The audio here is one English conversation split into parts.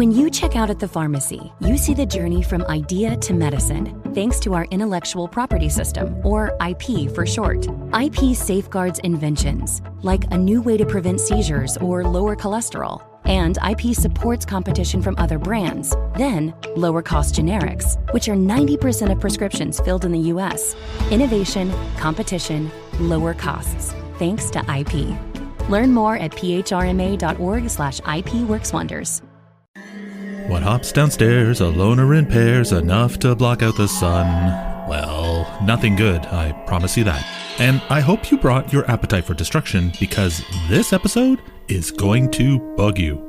When you check out at the pharmacy, you see the journey from idea to medicine, thanks to our intellectual property system, or IP for short. IP safeguards inventions, like a new way to prevent seizures or lower cholesterol. And IP supports competition from other brands. Then, lower cost generics, which are 90% of prescriptions filled in the US. Innovation, competition, lower costs, thanks to IP. Learn more at phrma.org/IP works wonders. What hops downstairs, a loner in pairs, enough to block out the sun? Well, nothing good, I promise you that. And I hope you brought your appetite for destruction, because this episode is going to bug you.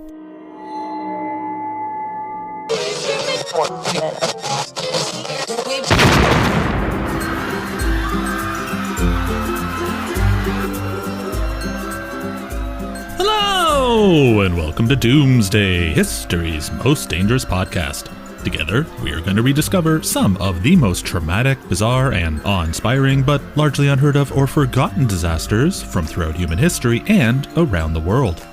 Hello, and welcome to Doomsday, history's most dangerous podcast. Together, we are going to rediscover some of the most traumatic, bizarre, and awe-inspiring, but largely unheard of or forgotten disasters from throughout human history and around the world.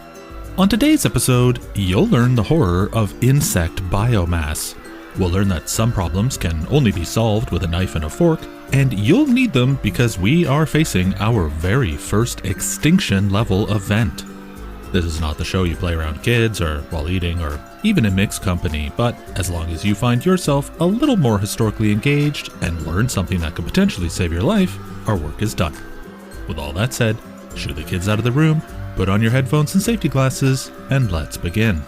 On today's episode, you'll learn the horror of insect biomass. We'll learn that some problems can only be solved with a knife and a fork, and you'll need them because we are facing our very first extinction-level event. This is not the show you play around kids or while eating or even in mixed company, but as long as you find yourself a little more historically engaged and learn something that could potentially save your life, our work is done. With all that said, shoo the kids out of the room, put on your headphones and safety glasses, and let's begin.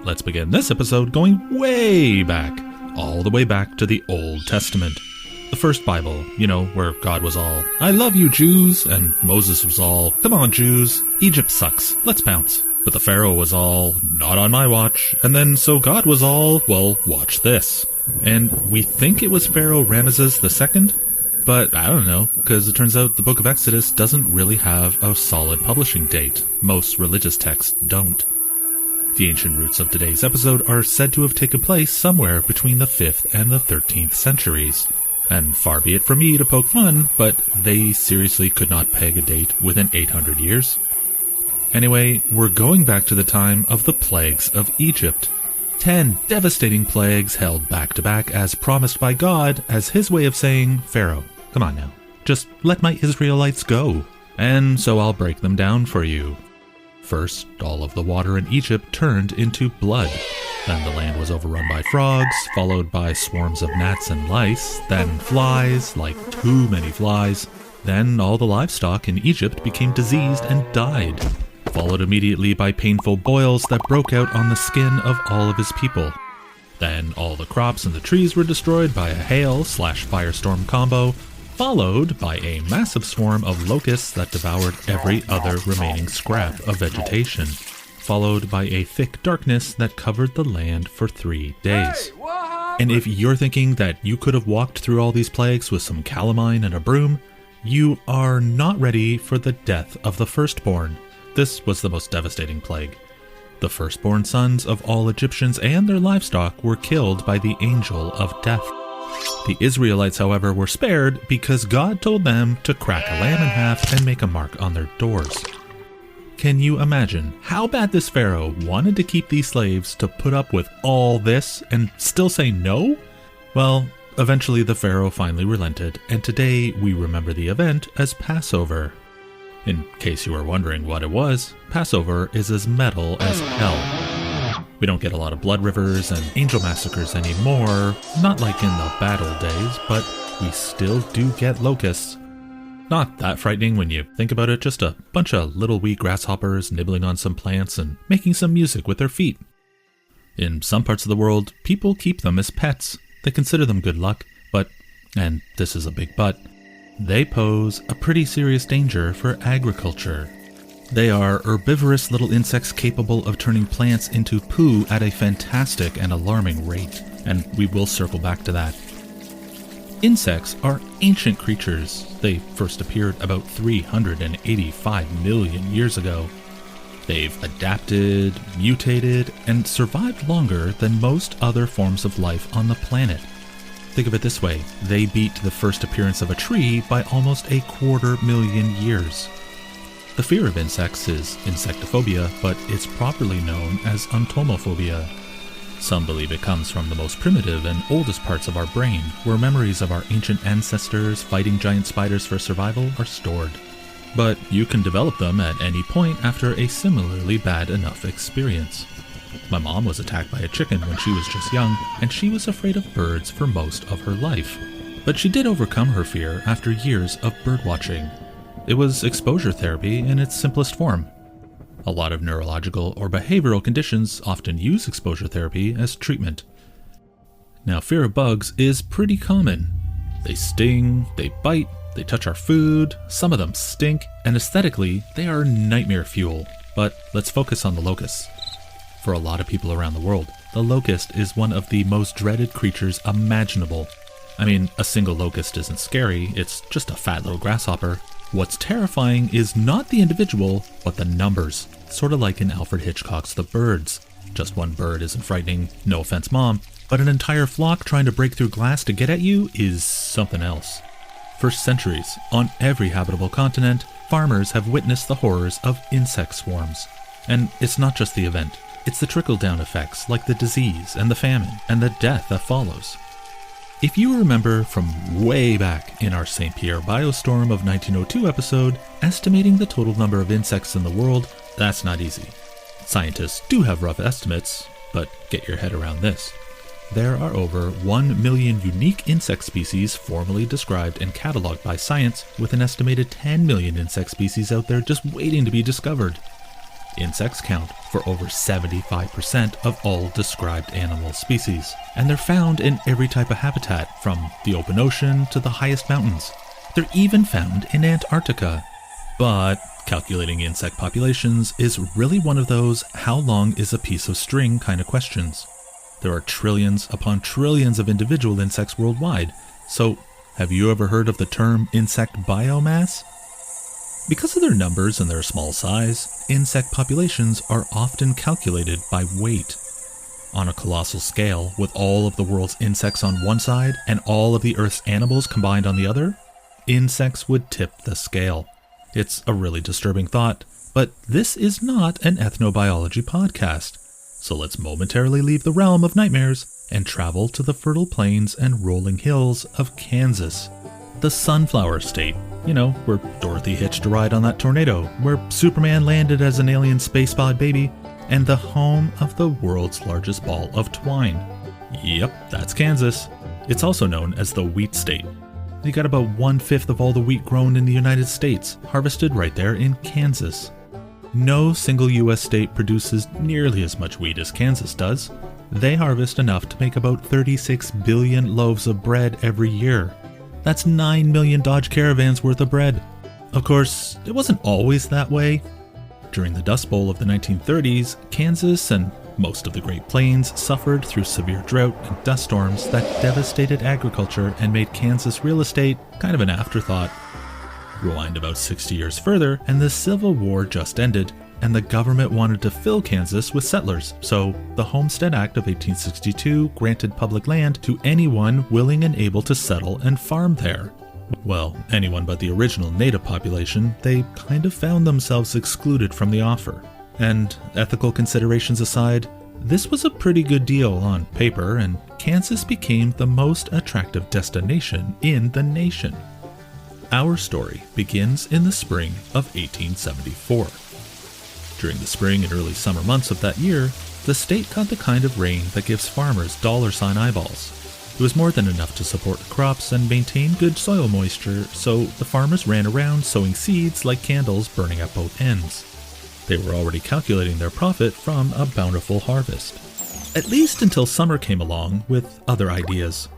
Let's begin this episode going way back, all the way back to the Old Testament. The first Bible, you know, where God was all, "I love you, Jews," and Moses was all, "Come on, Jews, Egypt sucks, let's bounce." But the Pharaoh was all, "Not on my watch," and then so God was all, "Well, watch this." And we think it was Pharaoh Ramesses II, but I don't know, because it turns out the book of Exodus doesn't really have a solid publishing date. Most religious texts don't. The ancient roots of today's episode are said to have taken place somewhere between the 5th and the 13th centuries. And far be it from me to poke fun, but they seriously could not peg a date within 800 years. Anyway, we're going back to the time of the plagues of Egypt. 10 devastating plagues held back to back as promised by God as his way of saying, "Pharaoh, come on now, just let my Israelites go." And so I'll break them down for you. First, all of the water in Egypt turned into blood. Then the land was overrun by frogs, followed by swarms of gnats and lice, then flies, like too many flies. Then all the livestock in Egypt became diseased and died, followed immediately by painful boils that broke out on the skin of all of his people. Then all the crops and the trees were destroyed by a hail/firestorm combo, followed by a massive swarm of locusts that devoured every other remaining scrap of vegetation, followed by a thick darkness that covered the land for 3 days. And if you're thinking that you could have walked through all these plagues with some calamine and a broom, you are not ready for the death of the firstborn. This was the most devastating plague. The firstborn sons of all Egyptians and their livestock were killed by the angel of death. The Israelites, however, were spared because God told them to crack a lamb in half and make a mark on their doors. Can you imagine how bad this Pharaoh wanted to keep these slaves to put up with all this and still say no? Well, eventually the Pharaoh finally relented, and today we remember the event as Passover. In case you were wondering what it was, Passover is as metal as hell. We don't get a lot of blood rivers and angel massacres anymore, not like in the bad old days, but we still do get locusts. Not that frightening when you think about it, just a bunch of little wee grasshoppers nibbling on some plants and making some music with their feet. In some parts of the world, people keep them as pets. They consider them good luck, but, and this is a big but, they pose a pretty serious danger for agriculture. They are herbivorous little insects capable of turning plants into poo at a fantastic and alarming rate, and we will circle back to that. Insects are ancient creatures. They first appeared about 385 million years ago. They've adapted, mutated, and survived longer than most other forms of life on the planet. Think of it this way, they beat the first appearance of a tree by almost 250,000 years. The fear of insects is insectophobia, but it's properly known as entomophobia. Some believe it comes from the most primitive and oldest parts of our brain, where memories of our ancient ancestors fighting giant spiders for survival are stored. But you can develop them at any point after a similarly bad enough experience. My mom was attacked by a chicken when she was just young, and she was afraid of birds for most of her life. But she did overcome her fear after years of birdwatching. It was exposure therapy in its simplest form. A lot of neurological or behavioral conditions often use exposure therapy as treatment. Now, fear of bugs is pretty common. They sting, they bite, they touch our food, some of them stink, and aesthetically, they are nightmare fuel. But let's focus on the locusts. For a lot of people around the world, the locust is one of the most dreaded creatures imaginable. I mean, a single locust isn't scary, it's just a fat little grasshopper. What's terrifying is not the individual, but the numbers. Sort of like in Alfred Hitchcock's The Birds. Just one bird isn't frightening, no offense mom, but an entire flock trying to break through glass to get at you is something else. For centuries, on every habitable continent, farmers have witnessed the horrors of insect swarms. And it's not just the event, it's the trickle-down effects like the disease and the famine and the death that follows. If you remember from way back in our St. Pierre Biostorm of 1902 episode, estimating the total number of insects in the world, that's not easy. Scientists do have rough estimates, but get your head around this. There are over 1 million unique insect species formally described and cataloged by science, with an estimated 10 million insect species out there just waiting to be discovered. Insects count for over 75% of all described animal species, and they're found in every type of habitat, from the open ocean to the highest mountains. They're even found in Antarctica. But calculating insect populations is really one of those how long is a piece of string kind of questions. There are trillions upon trillions of individual insects worldwide, so have you ever heard of the term insect biomass? Because of their numbers and their small size, insect populations are often calculated by weight. On a colossal scale, with all of the world's insects on one side and all of the Earth's animals combined on the other, insects would tip the scale. It's a really disturbing thought, but this is not an ethnobiology podcast. So let's momentarily leave the realm of nightmares and travel to the fertile plains and rolling hills of Kansas. The Sunflower State, you know, where Dorothy hitched a ride on that tornado, where Superman landed as an alien space-pod baby, and the home of the world's largest ball of twine. Yep, that's Kansas. It's also known as the Wheat State. They got about 1/5 of all the wheat grown in the United States, harvested right there in Kansas. No single US state produces nearly as much wheat as Kansas does. They harvest enough to make about 36 billion loaves of bread every year. That's 9 million Dodge Caravans worth of bread. Of course, it wasn't always that way. During the Dust Bowl of the 1930s, Kansas and most of the Great Plains suffered through severe drought and dust storms that devastated agriculture and made Kansas real estate kind of an afterthought. Rewind about 60 years further, and the Civil War just ended, and the government wanted to fill Kansas with settlers, so the Homestead Act of 1862 granted public land to anyone willing and able to settle and farm there. Well, anyone but the original native population, they kind of found themselves excluded from the offer. And ethical considerations aside, this was a pretty good deal on paper, and Kansas became the most attractive destination in the nation. Our story begins in the spring of 1874. During the spring and early summer months of that year, the state got the kind of rain that gives farmers dollar-sign eyeballs. It was more than enough to support the crops and maintain good soil moisture, so the farmers ran around sowing seeds like candles burning at both ends. They were already calculating their profit from a bountiful harvest. At least until summer came along with other ideas.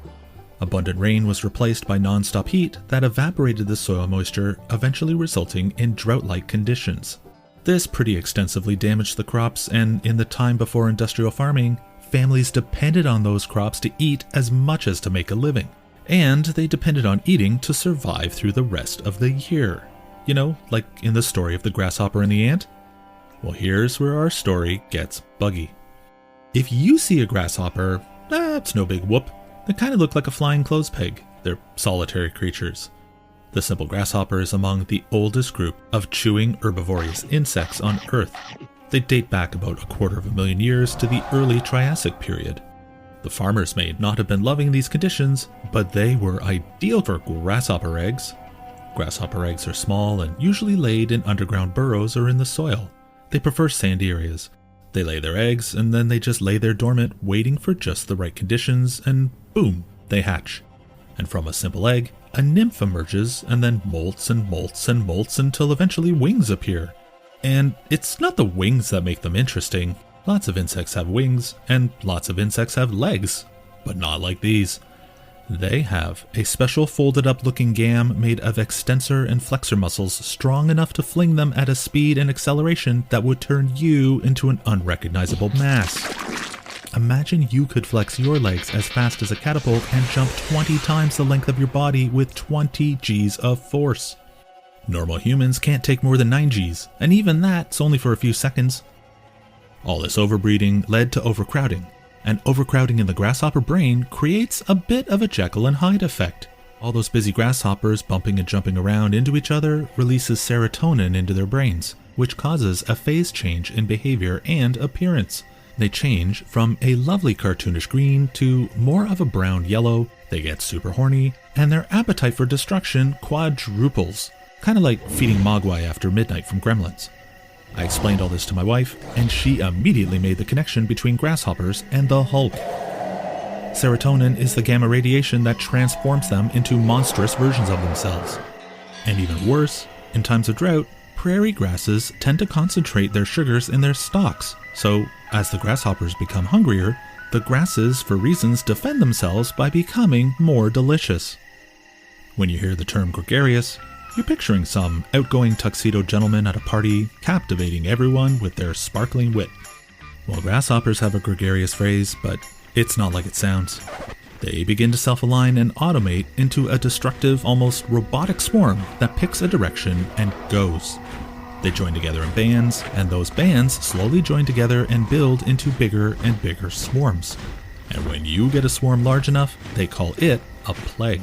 Abundant rain was replaced by non-stop heat that evaporated the soil moisture, eventually resulting in drought-like conditions. This pretty extensively damaged the crops, and in the time before industrial farming, families depended on those crops to eat as much as to make a living. And they depended on eating to survive through the rest of the year. You know, like in the story of the grasshopper and the ant? Well, here's where our story gets buggy. If you see a grasshopper, it's no big whoop. They kind of look like a flying clothes peg. They're solitary creatures. The simple grasshopper is among the oldest group of chewing herbivorous insects on Earth. They date back about 250,000 years to the early Triassic period. The farmers may not have been loving these conditions, but they were ideal for grasshopper eggs. Grasshopper eggs are small and usually laid in underground burrows or in the soil. They prefer sandy areas. They lay their eggs and then they just lay there dormant, waiting for just the right conditions, and boom, they hatch. And from a simple egg, a nymph emerges and then molts and molts and molts until eventually wings appear. And it's not the wings that make them interesting. Lots of insects have wings, and lots of insects have legs, but not like these. They have a special folded up looking gam made of extensor and flexor muscles strong enough to fling them at a speed and acceleration that would turn you into an unrecognizable mass. Imagine you could flex your legs as fast as a catapult and jump 20 times the length of your body with 20 Gs of force. Normal humans can't take more than 9 Gs, and even that's only for a few seconds. All this overbreeding led to overcrowding, and overcrowding in the grasshopper brain creates a bit of a Jekyll and Hyde effect. All those busy grasshoppers bumping and jumping around into each other releases serotonin into their brains, which causes a phase change in behavior and appearance. They change from a lovely cartoonish green to more of a brown yellow, they get super horny, and their appetite for destruction quadruples, kind of like feeding Mogwai after midnight from Gremlins. I explained all this to my wife, and she immediately made the connection between grasshoppers and the Hulk. Serotonin is the gamma radiation that transforms them into monstrous versions of themselves. And even worse, in times of drought, prairie grasses tend to concentrate their sugars in their stalks, so as the grasshoppers become hungrier, the grasses, for reasons, defend themselves by becoming more delicious. When you hear the term gregarious, you're picturing some outgoing tuxedo gentleman at a party, captivating everyone with their sparkling wit. Well, grasshoppers have a gregarious phrase, but it's not like it sounds. They begin to self-align and automate into a destructive, almost robotic swarm that picks a direction and goes. They join together in bands, and those bands slowly join together and build into bigger and bigger swarms. And when you get a swarm large enough, they call it a plague.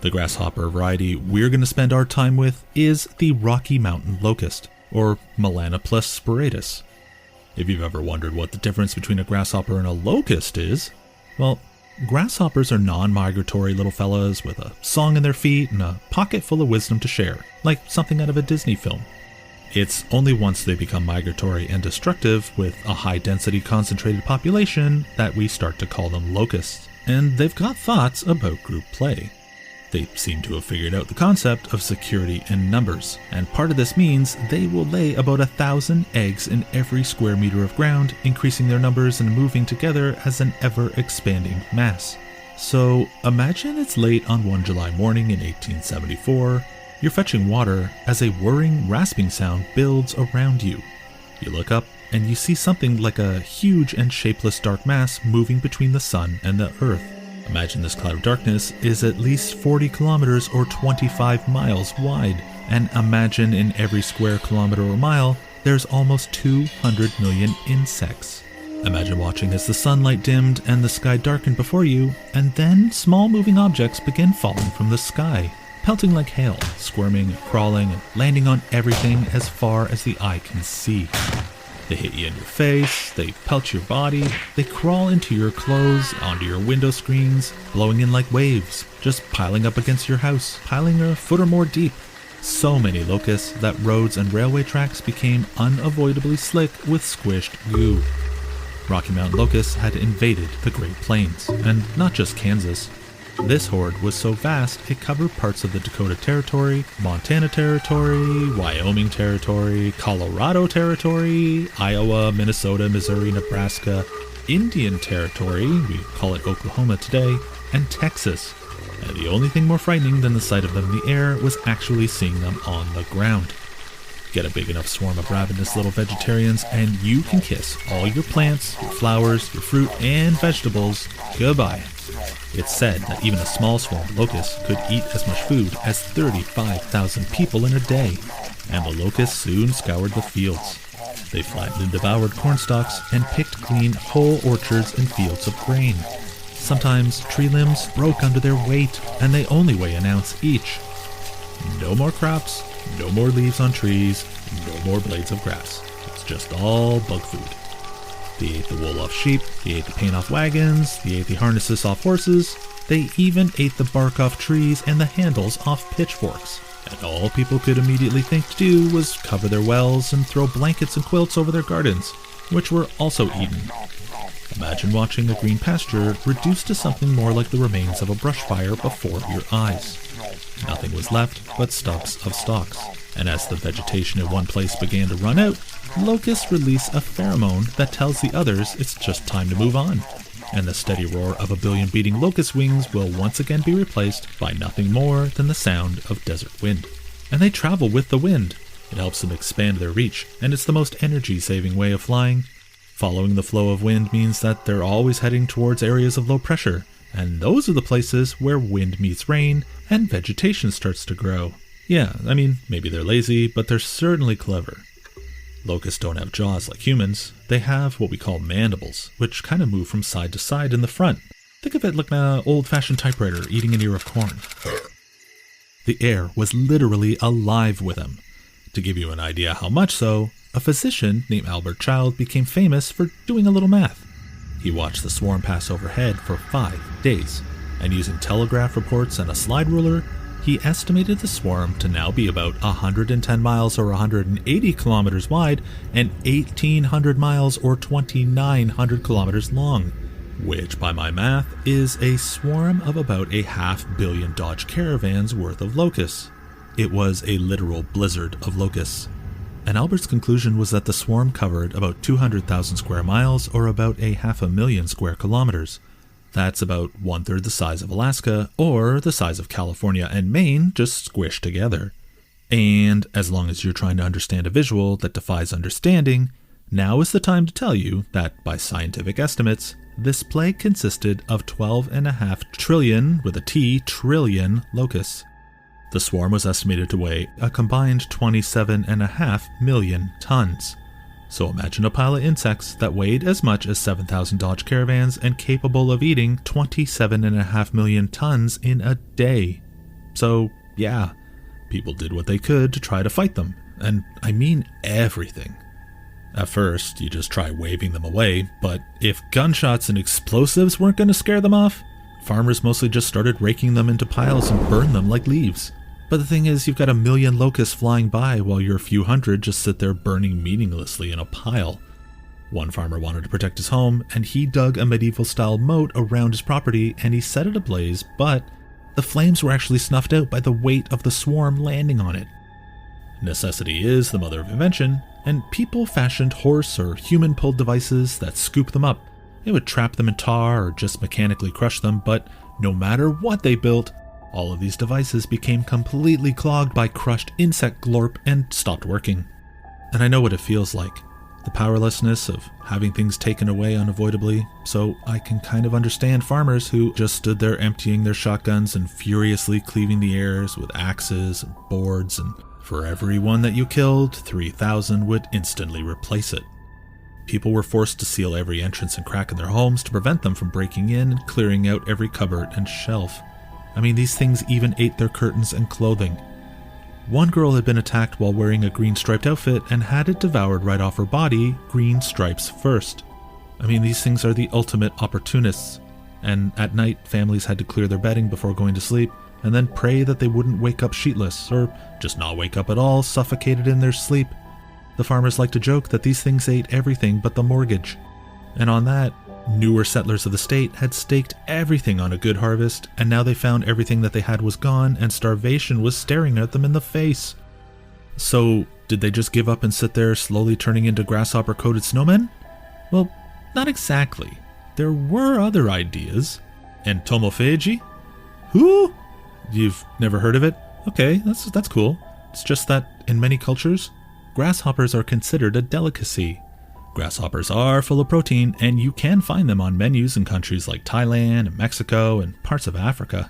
The grasshopper variety we're going to spend our time with is the Rocky Mountain locust, or Melanopus spiratus. If you've ever wondered what the difference between a grasshopper and a locust is, well, grasshoppers are non-migratory little fellas with a song in their feet and a pocket full of wisdom to share, like something out of a Disney film. It's only once they become migratory and destructive with a high-density concentrated population that we start to call them locusts, and they've got thoughts about group play. They seem to have figured out the concept of security in numbers, and part of this means they will lay about 1,000 eggs in every square meter of ground, increasing their numbers and moving together as an ever-expanding mass. So imagine it's late on one July morning in 1874, you're fetching water as a whirring, rasping sound builds around you. You look up and you see something like a huge and shapeless dark mass moving between the sun and the earth. Imagine this cloud of darkness is at least 40 kilometers or 25 miles wide, and imagine in every square kilometer or mile, there's almost 200 million insects. Imagine watching as the sunlight dimmed and the sky darkened before you, and then small moving objects begin falling from the sky, pelting like hail, squirming, crawling, and landing on everything as far as the eye can see. They hit you in your face, they pelt your body, they crawl into your clothes, onto your window screens, blowing in like waves, just piling up against your house, piling a foot or more deep. So many locusts that roads and railway tracks became unavoidably slick with squished goo. Rocky Mountain locusts had invaded the Great Plains, and not just Kansas. This horde was so vast it covered parts of the Dakota Territory, Montana Territory, Wyoming Territory, Colorado Territory, Iowa, Minnesota, Missouri, Nebraska, Indian Territory, we call it Oklahoma today, and Texas. And the only thing more frightening than the sight of them in the air was actually seeing them on the ground. Get a big enough swarm of ravenous little vegetarians and you can kiss all your plants, your flowers, your fruit, and vegetables goodbye. It's said that even a small swarm of locusts could eat as much food as 35,000 people in a day, and the locusts soon scoured the fields. They flattened and devoured corn stalks and picked clean whole orchards and fields of grain. Sometimes tree limbs broke under their weight, and they only weigh an ounce each. No more crops, no more leaves on trees, no more blades of grass. It's just all bug food. They ate the wool off sheep, they ate the paint off wagons, they ate the harnesses off horses, they even ate the bark off trees and the handles off pitchforks. And all people could immediately think to do was cover their wells and throw blankets and quilts over their gardens, which were also eaten. Imagine watching a green pasture reduced to something more like the remains of a brush fire before your eyes. Nothing was left but stubs of stalks, and as the vegetation in one place began to run out, locusts release a pheromone that tells the others it's just time to move on. And the steady roar of a billion beating locust wings will once again be replaced by nothing more than the sound of desert wind. And they travel with the wind. It helps them expand their reach, and it's the most energy-saving way of flying. Following the flow of wind means that they're always heading towards areas of low pressure, and those are the places where wind meets rain and vegetation starts to grow. Yeah, I mean, maybe they're lazy, but they're certainly clever. Locusts don't have jaws like humans. They have what we call mandibles, which kind of move from side to side in the front. Think of it like an old-fashioned typewriter eating an ear of corn. The air was literally alive with them. To give you an idea how much so, a physician named Albert Child became famous for doing a little math. He watched the swarm pass overhead for 5 days, and using telegraph reports and a slide ruler, he estimated the swarm to now be about 110 miles or 180 kilometers wide and 1,800 miles or 2,900 kilometers long, which by my math is a swarm of about 500 million Dodge Caravans worth of locusts. It was a literal blizzard of locusts. And Albert's conclusion was that the swarm covered about 200,000 square miles or about 500,000 square kilometers. That's about 1/3 the size of Alaska, or the size of California and Maine just squished together. And as long as you're trying to understand a visual that defies understanding, now is the time to tell you that by scientific estimates, this plague consisted of 12.5 trillion, with a T, trillion locusts. The swarm was estimated to weigh a combined 27.5 million tons. So imagine a pile of insects that weighed as much as 7,000 Dodge Caravans and capable of eating 27.5 million tons in a day. So yeah, people did what they could to try to fight them, and I mean everything. At first, you just try waving them away, but if gunshots and explosives weren't going to scare them off, farmers mostly just started raking them into piles and burned them like leaves. But the thing is, you've got 1 million locusts flying by while your few hundred just sit there burning meaninglessly in a pile. One farmer wanted to protect his home, and he dug a medieval-style moat around his property and he set it ablaze, but the flames were actually snuffed out by the weight of the swarm landing on it. Necessity is the mother of invention, and people fashioned horse or human-pulled devices that scoop them up. It would trap them in tar or just mechanically crush them, but no matter what they built, all of these devices became completely clogged by crushed insect glorp and stopped working. And I know what it feels like, the powerlessness of having things taken away unavoidably, so I can kind of understand farmers who just stood there emptying their shotguns and furiously cleaving the airs with axes and boards, and for every one that you killed, 3,000 would instantly replace it. People were forced to seal every entrance and crack in their homes to prevent them from breaking in and clearing out every cupboard and shelf. I mean, these things even ate their curtains and clothing. One girl had been attacked while wearing a green striped outfit and had it devoured right off her body, green stripes first. I mean, these things are the ultimate opportunists. And at night, families had to clear their bedding before going to sleep and then pray that they wouldn't wake up sheetless, or just not wake up at all, suffocated in their sleep. The farmers like to joke that these things ate everything but the mortgage. And on that, newer settlers of the state had staked everything on a good harvest, and now they found everything that they had was gone and starvation was staring at them in the face. So, did they just give up and sit there slowly turning into grasshopper-coated snowmen? Well, not exactly. There were other ideas. Entomophagy? Who? You've never heard of it? Okay, that's cool. It's just that, in many cultures, grasshoppers are considered a delicacy. Grasshoppers are full of protein, and you can find them on menus in countries like Thailand and Mexico and parts of Africa.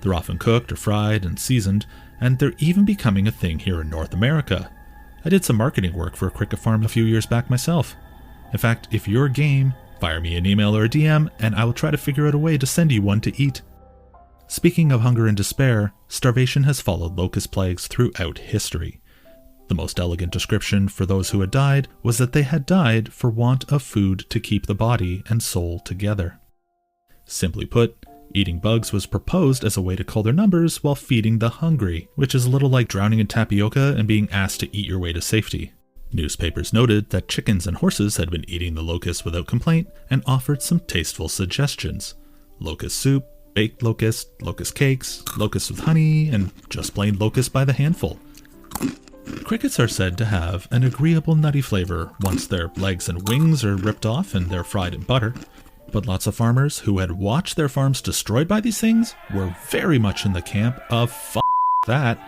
They're often cooked or fried and seasoned, and they're even becoming a thing here in North America. I did some marketing work for a cricket farm a few years back myself. In fact, if you're game, Fire me an email or a DM, and I will try to figure out a way to send you one to eat. Speaking of hunger and despair, starvation has followed locust plagues throughout history. The most elegant description for those who had died was that they had died for want of food to keep the body and soul together. Simply put, eating bugs was proposed as a way to cull their numbers while feeding the hungry, which is a little like drowning in tapioca and being asked to eat your way to safety. Newspapers noted that chickens and horses had been eating the locusts without complaint and offered some tasteful suggestions. Locust soup, baked locust, locust cakes, locust with honey, and just plain locust by the handful. Crickets are said to have an agreeable nutty flavor once their legs and wings are ripped off and they're fried in butter. But lots of farmers who had watched their farms destroyed by these things were very much in the camp of "F that."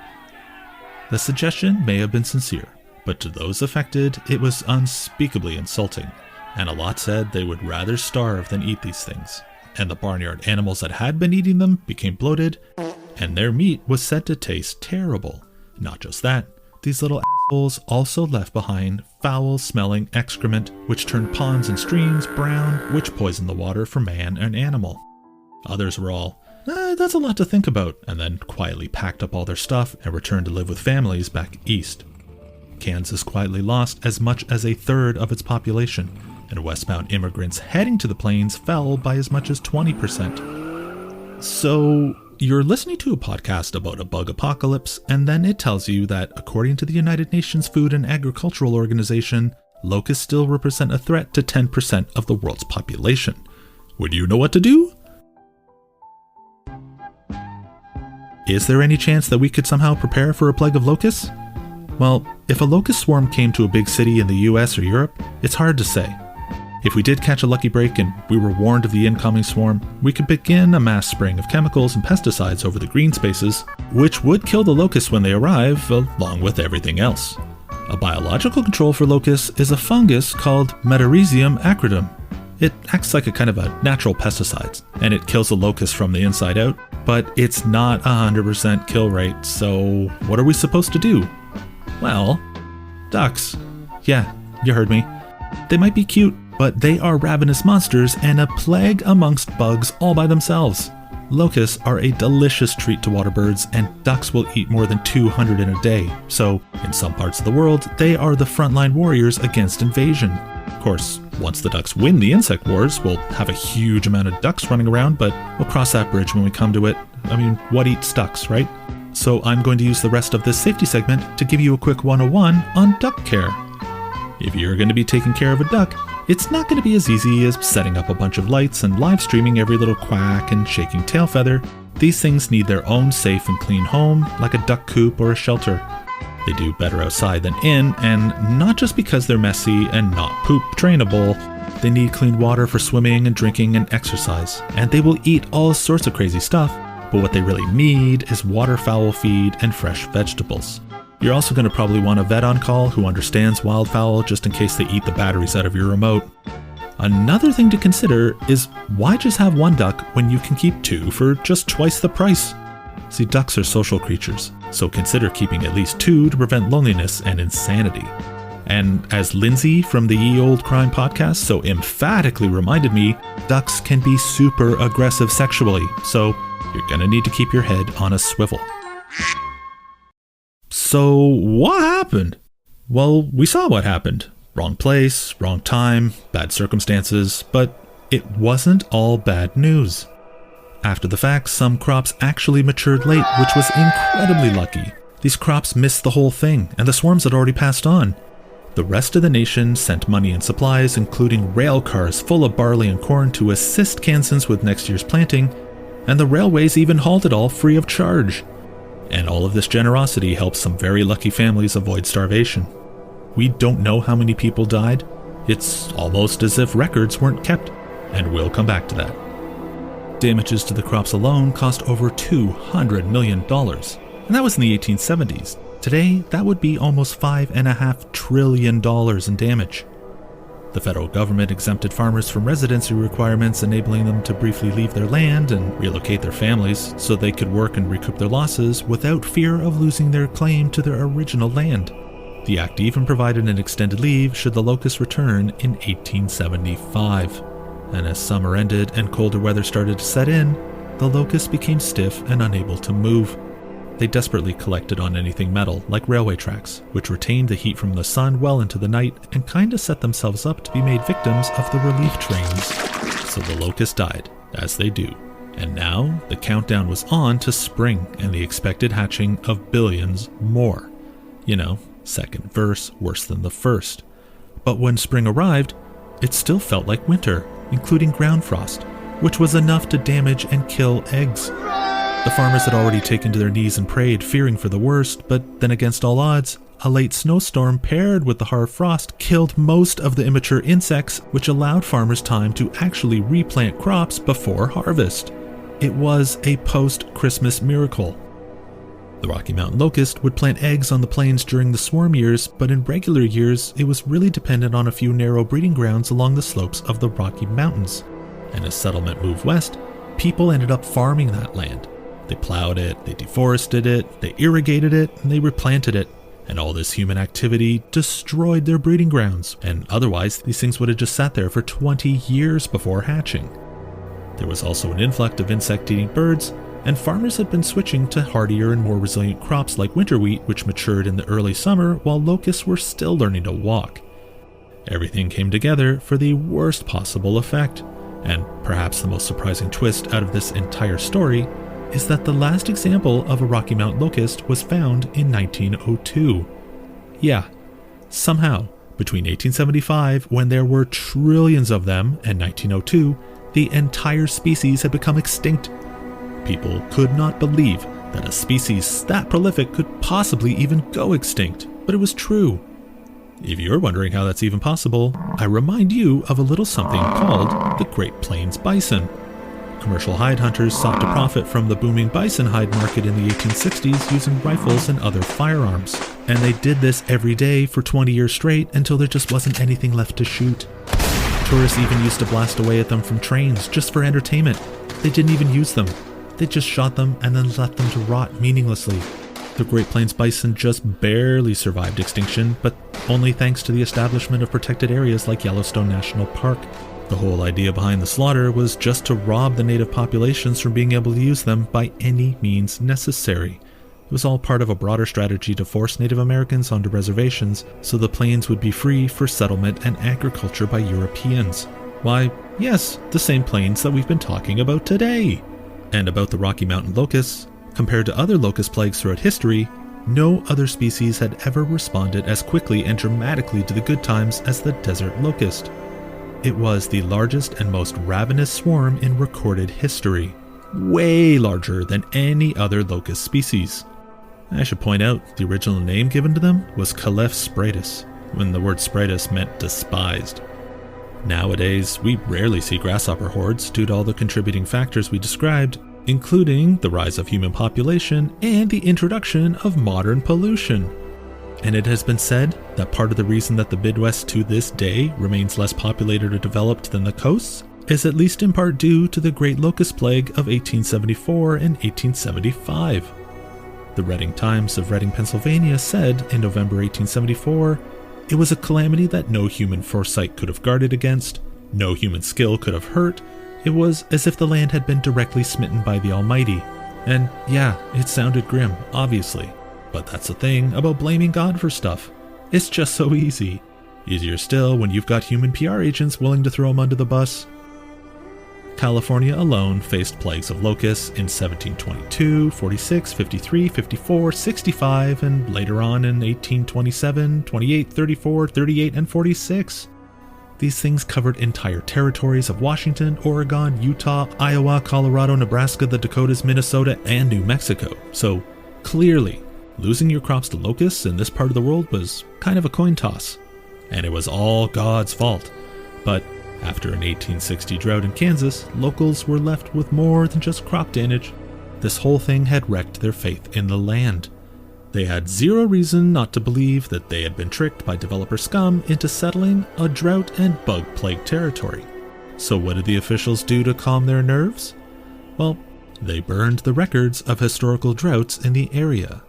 The suggestion may have been sincere, but to those affected, it was unspeakably insulting, and a lot said they would rather starve than eat these things. And the barnyard animals that had been eating them became bloated, and their meat was said to taste terrible. Not just that, these little assholes also left behind foul-smelling excrement, which turned ponds and streams brown, which poisoned the water for man and animal. Others were all, that's a lot to think about, and then quietly packed up all their stuff and returned to live with families back east. Kansas quietly lost as much as a third of its population, and westbound immigrants heading to the plains fell by as much as 20%. So, you're listening to a podcast about a bug apocalypse, and then it tells you that, according to the United Nations Food and Agricultural Organization, locusts still represent a threat to 10% of the world's population. Would you know what to do? Is there any chance that we could somehow prepare for a plague of locusts? Well, if a locust swarm came to a big city in the US or Europe, it's hard to say. If we did catch a lucky break and we were warned of the incoming swarm, we could begin a mass spraying of chemicals and pesticides over the green spaces, which would kill the locusts when they arrive, along with everything else. A biological control for locusts is a fungus called Metarhizium acridum. It acts like a kind of a natural pesticide, and it kills the locust from the inside out, but it's not 100% kill rate, so what are we supposed to do? Well, ducks. Yeah, you heard me. They might be cute, but they are ravenous monsters and a plague amongst bugs all by themselves. Locusts are a delicious treat to water birds, and ducks will eat more than 200 in a day, so in some parts of the world, they are the frontline warriors against invasion. Of course, once the ducks win the insect wars, we'll have a huge amount of ducks running around, but we'll cross that bridge when we come to it. I mean, what eats ducks, right? So I'm going to use the rest of this safety segment to give you a quick 101 on duck care. If you're going to be taking care of a duck, it's not going to be as easy as setting up a bunch of lights and live streaming every little quack and shaking tail feather. These things need their own safe and clean home, like a duck coop or a shelter. They do better outside than in, and not just because they're messy and not poop trainable. They need clean water for swimming and drinking and exercise, and they will eat all sorts of crazy stuff, but what they really need is waterfowl feed and fresh vegetables. You're also going to probably want a vet on call who understands wildfowl just in case they eat the batteries out of your remote. Another thing to consider is why just have one duck when you can keep two for just twice the price? See, ducks are social creatures, so consider keeping at least two to prevent loneliness and insanity. And as Lindsay from the Ye Old Crime podcast so emphatically reminded me, ducks can be super aggressive sexually, so you're going to need to keep your head on a swivel. So, what happened? Well, we saw what happened. Wrong place, wrong time, bad circumstances, but it wasn't all bad news. After the fact, some crops actually matured late, which was incredibly lucky. These crops missed the whole thing, and the swarms had already passed on. The rest of the nation sent money and supplies, including rail cars full of barley and corn to assist Kansans with next year's planting, and the railways even hauled it all free of charge. And all of this generosity helped some very lucky families avoid starvation. We don't know how many people died. It's almost as if records weren't kept, and we'll come back to that. Damages to the crops alone cost over $200 million, and that was in the 1870s. Today, that would be almost $5.5 trillion in damage. The federal government exempted farmers from residency requirements, enabling them to briefly leave their land and relocate their families so they could work and recoup their losses without fear of losing their claim to their original land. The act even provided an extended leave should the locusts return in 1875. and as summer ended and colder weather started to set in, the locusts became stiff and unable to move. They desperately collected on anything metal, like railway tracks, which retained the heat from the sun well into the night and kinda set themselves up to be made victims of the relief trains. So the locusts died, as they do. And now, the countdown was on to spring and the expected hatching of billions more. You know, second verse worse than the first. But when spring arrived, it still felt like winter, including ground frost, which was enough to damage and kill eggs. The farmers had already taken to their knees and prayed, fearing for the worst, but then against all odds, a late snowstorm paired with the hard frost killed most of the immature insects, which allowed farmers time to actually replant crops before harvest. It was a post-Christmas miracle. The Rocky Mountain locust would plant eggs on the plains during the swarm years, but in regular years, it was really dependent on a few narrow breeding grounds along the slopes of the Rocky Mountains. And as settlement moved west, people ended up farming that land. They plowed it, they deforested it, they irrigated it, and they replanted it. And all this human activity destroyed their breeding grounds, and otherwise these things would have just sat there for 20 years before hatching. There was also an influx of insect-eating birds, and farmers had been switching to hardier and more resilient crops like winter wheat, which matured in the early summer while locusts were still learning to walk. Everything came together for the worst possible effect, and perhaps the most surprising twist out of this entire story is that the last example of a Rocky Mountain locust was found in 1902. Yeah, somehow, between 1875, when there were trillions of them, and 1902, the entire species had become extinct. People could not believe that a species that prolific could possibly even go extinct, but it was true. If you're wondering how that's even possible, I remind you of a little something called the Great Plains bison. Commercial hide hunters sought to profit from the booming bison hide market in the 1860s using rifles and other firearms. And they did this every day for 20 years straight until there just wasn't anything left to shoot. Tourists even used to blast away at them from trains just for entertainment. They didn't even use them. They just shot them and then left them to rot meaninglessly. The Great Plains bison just barely survived extinction, but only thanks to the establishment of protected areas like Yellowstone National Park. The whole idea behind the slaughter was just to rob the native populations from being able to use them by any means necessary. It was all part of a broader strategy to force Native Americans onto reservations so the plains would be free for settlement and agriculture by Europeans. Why, yes, the same plains that we've been talking about today. And about the Rocky Mountain locusts, compared to other locust plagues throughout history, no other species had ever responded as quickly and dramatically to the good times as the desert locust. It was the largest and most ravenous swarm in recorded history, way larger than any other locust species. I should point out, the original name given to them was Caleph spratus, when the word spratus meant despised. Nowadays, we rarely see grasshopper hordes due to all the contributing factors we described, including the rise of human population and the introduction of modern pollution. And it has been said that part of the reason that the Midwest to this day remains less populated or developed than the coasts is at least in part due to the Great Locust Plague of 1874 and 1875. The Reading Times of Reading, Pennsylvania said in November 1874, "It was a calamity that no human foresight could have guarded against, no human skill could have hurt. It was as if the land had been directly smitten by the Almighty." And yeah, it sounded grim, obviously. But that's the thing about blaming God for stuff. It's just so easy. Easier still when you've got human PR agents willing to throw them under the bus. California alone faced plagues of locusts in 1722, 46, 53, 54, 65, and later on in 1827, 28, 34, 38, and 46. These things covered entire territories of Washington, Oregon, Utah, Iowa, Colorado, Nebraska, the Dakotas, Minnesota, and New Mexico. So clearly, losing your crops to locusts in this part of the world was kind of a coin toss. And it was all God's fault. But after an 1860 drought in Kansas, locals were left with more than just crop damage. This whole thing had wrecked their faith in the land. They had zero reason not to believe that they had been tricked by developer scum into settling a drought and bug-plagued territory. So what did the officials do to calm their nerves? Well, they burned the records of historical droughts in the area.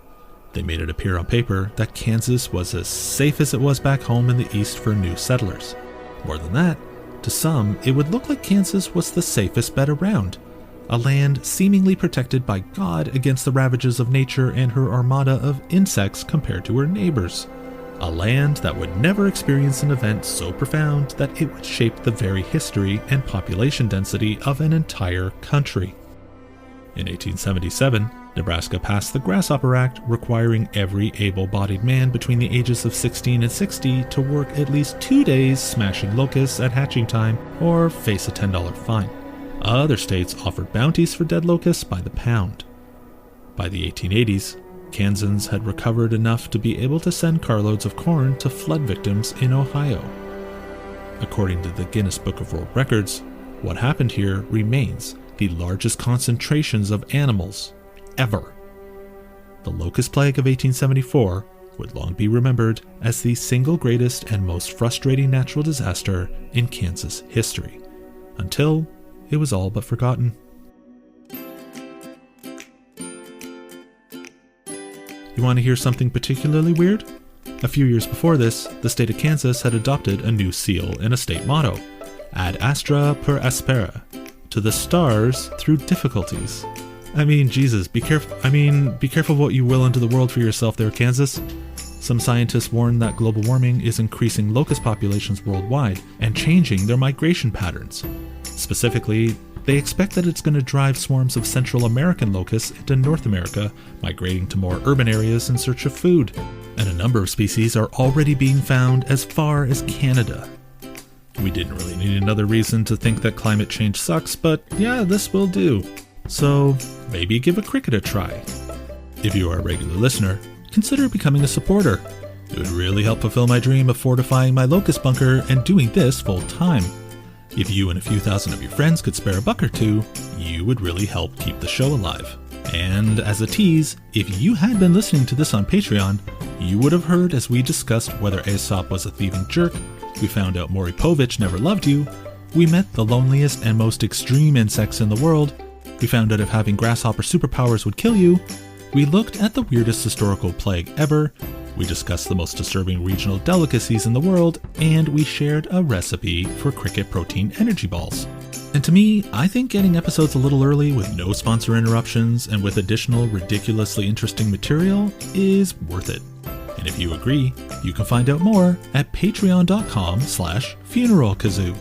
They made it appear on paper that Kansas was as safe as it was back home in the east for new settlers. More than that, To some, it would look like Kansas was the safest bet around, a land seemingly protected by God against the ravages of nature and her armada of insects compared to her neighbors. A land that would never experience an event so profound that it would shape the very history and population density of an entire country. In 1877, Nebraska passed the Grasshopper Act, requiring every able-bodied man between the ages of 16 and 60 to work at least 2 days smashing locusts at hatching time or face a $10 fine. Other states offered bounties for dead locusts by the pound. By the 1880s, Kansans had recovered enough to be able to send carloads of corn to flood victims in Ohio. According to the Guinness Book of World Records, what happened here remains the largest concentrations of animals ever. The locust plague of 1874 would long be remembered as the single greatest and most frustrating natural disaster in Kansas history, until it was all but forgotten. You want to hear something particularly weird? A few years before this, the state of Kansas had adopted a new seal and a state motto: Ad astra per aspera, to the stars through difficulties. I mean, Jesus, be careful what you will into the world for yourself there, Kansas. Some scientists warn that global warming is increasing locust populations worldwide and changing their migration patterns. Specifically, they expect that it's going to drive swarms of Central American locusts into North America, migrating to more urban areas in search of food. And a number of species are already being found as far as Canada. We didn't really need another reason to think that climate change sucks, but yeah, this will do. So maybe give a cricket a try. If you are a regular listener, consider becoming a supporter. It would really help fulfill my dream of fortifying my locust bunker and doing this full time. If you and a few thousand of your friends could spare a buck or two, you would really help keep the show alive. And as a tease, if you had been listening to this on Patreon, you would have heard as we discussed whether Aesop was a thieving jerk, we found out Maury Povich never loved you, we met the loneliest and most extreme insects in the world, we found out if having grasshopper superpowers would kill you, we looked at the weirdest historical plague ever, we discussed the most disturbing regional delicacies in the world, and we shared a recipe for cricket protein energy balls. And to me, I think getting episodes a little early with no sponsor interruptions and with additional ridiculously interesting material is worth it. And if you agree, you can find out more at patreon.com/funeralkazoo.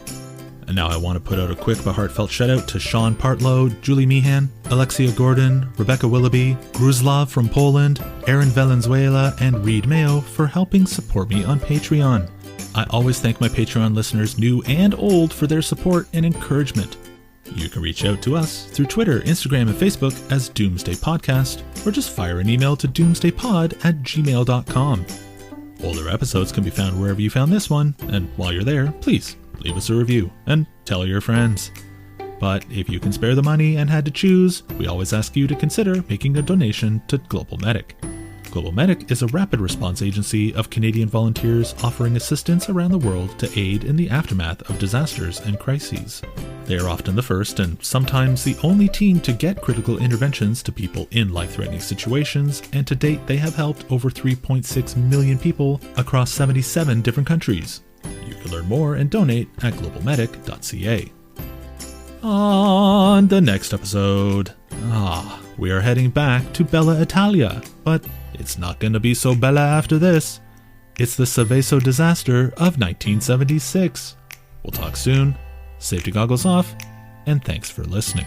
And now I want to put out a quick but heartfelt shout out to Sean Partlow, Julie Meehan, Alexia Gordon, Rebecca Willoughby, Gruzlav from Poland, Aaron Valenzuela, and Reed Mayo for helping support me on Patreon. I always thank my Patreon listeners, new and old, for their support and encouragement. You can reach out to us through Twitter, Instagram, and Facebook as Doomsday Podcast, or just fire an email to doomsdaypod@gmail.com. Older episodes can be found wherever you found this one, and while you're there, please leave us a review and tell your friends. But if you can spare the money and had to choose, we always ask you to consider making a donation to Global Medic. Global Medic is a rapid response agency of Canadian volunteers offering assistance around the world to aid in the aftermath of disasters and crises. They are often the first and sometimes the only team to get critical interventions to people in life-threatening situations, and to date they have helped over 3.6 million people across 77 different countries. You can learn more and donate at globalmedic.ca. On the next episode, we are heading back to Bella Italia, but it's not going to be so bella after this. It's the Seveso disaster of 1976. We'll talk soon. Safety goggles off, and thanks for listening.